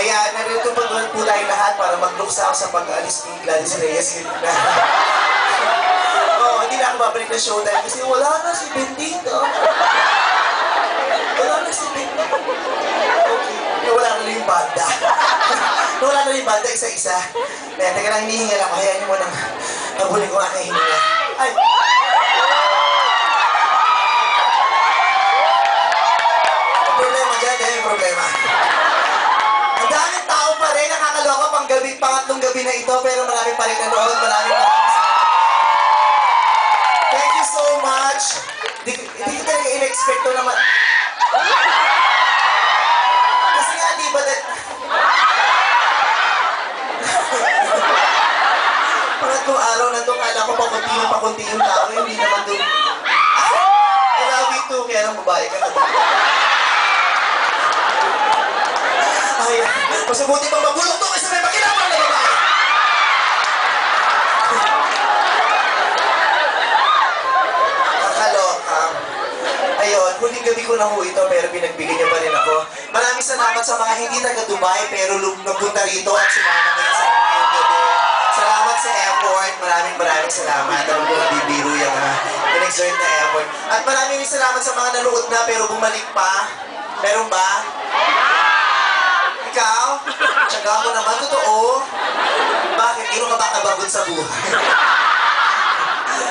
Kaya narito po tayo lahat para magluksa sa pag-aalis ni Gladys Reyes. Hindi na ako babalik na show dahil kasi wala na si Bendito. Wala na si Bendito. Okay. Wala na yung banda. Wala na yung banda isa-isa. Kaya taga lang hinihinga lang. Kaya niyo mo nang nabuli ko aking hininga. Ay! Problema dyan, yung problema. Ang daming tao pa rin, nakakaloka pang gabi, pangatlong gabi na ito, pero marami pa rin nanood, marami pa rin. Thank you so much. Hindi ko talaga in-expect to naman. Kasi nga, di ba pangatlong araw na ito, kala ko pakunti yung tao, hindi naman doon. I love you too, kaya nang babae ka na. Mas mabuti pang mabulok to kasi may makinapang na babae. Nakakaloka. Ayun, huling gabi ko na ho ito pero pinagbigyan niyo pa rin ako. Maraming salamat sa mga hindi taga-Dubai pero napunta rito at sumama ngayon sa ngayong gabi. Salamat sa effort. Maraming salamat. Alam ko nabibiro yung in-exert na effort. At maraming salamat sa mga nanood na pero bumalik pa. Meron ba? Ikaw? Tsaga mo naman, totoo. Bakit? Ino ka ba kabagod sa buhay?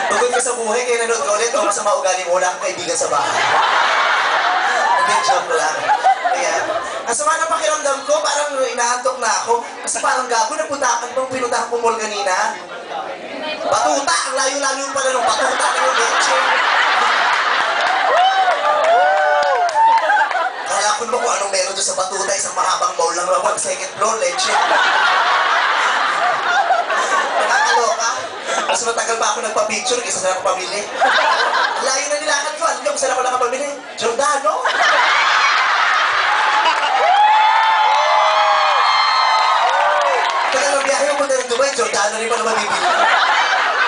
Bagod ka sa buhay, kaya nanood ka ulit, o masama ugali mo, wala kang kaibigan sa bahay. Hindi, joke lang. Ayan. Ang sama ng pakiramdam ko, parang inaantok na ako. Kasi parang gago, naputakan pang pinutahan ko mall kanina. Batuta! Ang layo-layo pala nung batuta na yung leche. Kala ko naman kung anong meron doon sa batuta, isang mahabang mall lang naman, second floor, leche. Nakakaloka. Mas matagal pa ako nagpa-picture kaysa saan ako pamili. Layo na nilakad ko, alam niyo kung saan ako nakapamili? Giordano! Tagal ng biyahe yung punta ng Dubai, Giordano rin pa naman bibili.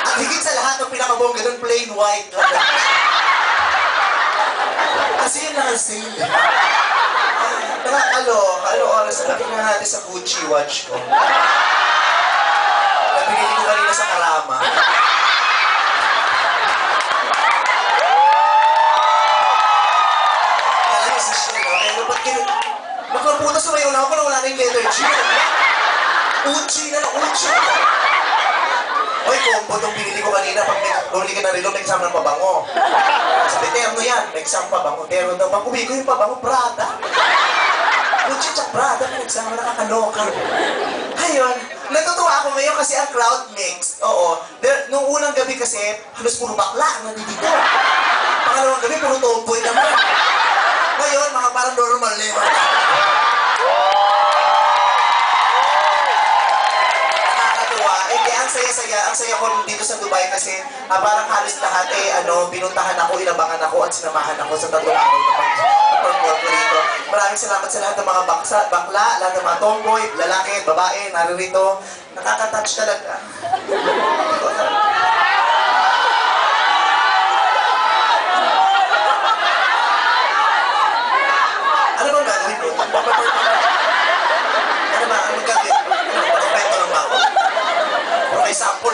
At higit sa lahat, ng pinakabongga doon, plain white. Kasi yun lang ang sale. Nakakaloka. Ano oras na tingnan natin sa Gucci watch ko. Nabinili ko kanina sa Karama. Kala mo sa siya, no? Pero ba't kayo... Magkaputa sumayaw na ako na wala na yung letter G. Uchi na lang, Uchi. Oy, combo itong binili ko kanina. Pag bumili ka na rilo, may kasama ng pabango. Sabi, terno yan. May kasama pabango. Terno daw. Pag uwi ko yung pabango, Prada. Gucci tsaka Prada, may nagsama, nakakaloka. Ayun, natutuwa ako ngayon kasi ang crowd mix. Oo. Nung unang gabi kasi, halos puro bakla ang nandito. Pangalawang gabi, puro tomboy naman. Ngayon, mga parang normal na yun. Nakakatuwa. Eh, kaya ang saya ko dito sa Dubai kasi parang halos lahat pinuntahan ako, inabangan ako at sinamahan ako sa 3 araw na pag-perform ko dito. Maraming salamat sa lahat ng mga bakla, lahat ng mga tomboy, lalaki, babae, naririto. Nakaka-touch talaga. Ano bang gagawin ko? Ano ba? Anong gagawin? Pagpapento lang ba ako? O may sample.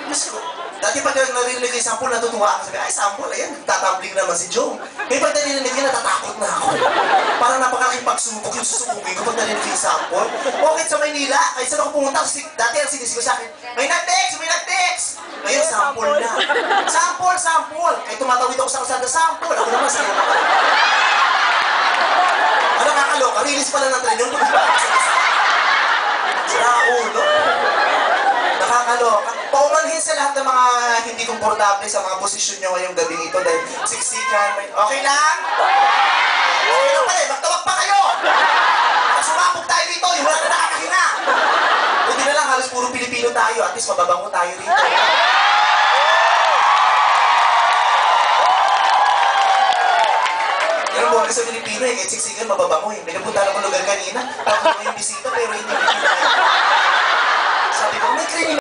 Diyos ko. Dati pag narinig ko yung sample, natutuwa ako. Sabi, ay sample, ayan, tatambling naman si Joe. Ngayon pag narinig ko, natatakot na ako. Parang napakalaking pagsubok yung susubugin ko pag narinig ko yung sample. Bakit sa Maynila? Kahit saan ako pumunta, dati ang sinisig ko sa akin, may nag-text! Ngayon, sample na. Sample! Kahit tumatawid ako sa kalsada, sample. Ako naman sa'yo. Ano nakakaloka? Release pala ng tren yun. Sira ulo. Nakakaloka. Paumanhin sa lahat ng mga hindi komportable sa mga posisyon nyo ngayong gabi ito dahil siksikan. Okay lang? Okay lang pala eh. Magtawag pa kayo! Sumapog tayo dito. Yung wala na nakakahinga. Buti na lang, halos puro Pilipino tayo. At least mababango tayo rito. Pero buwan sa Pilipino eh, kahit siksikan, mababango eh. May napunta na lugar kanina, tapos yung bisita pero hindi ko. Sabi ko, may kriminal.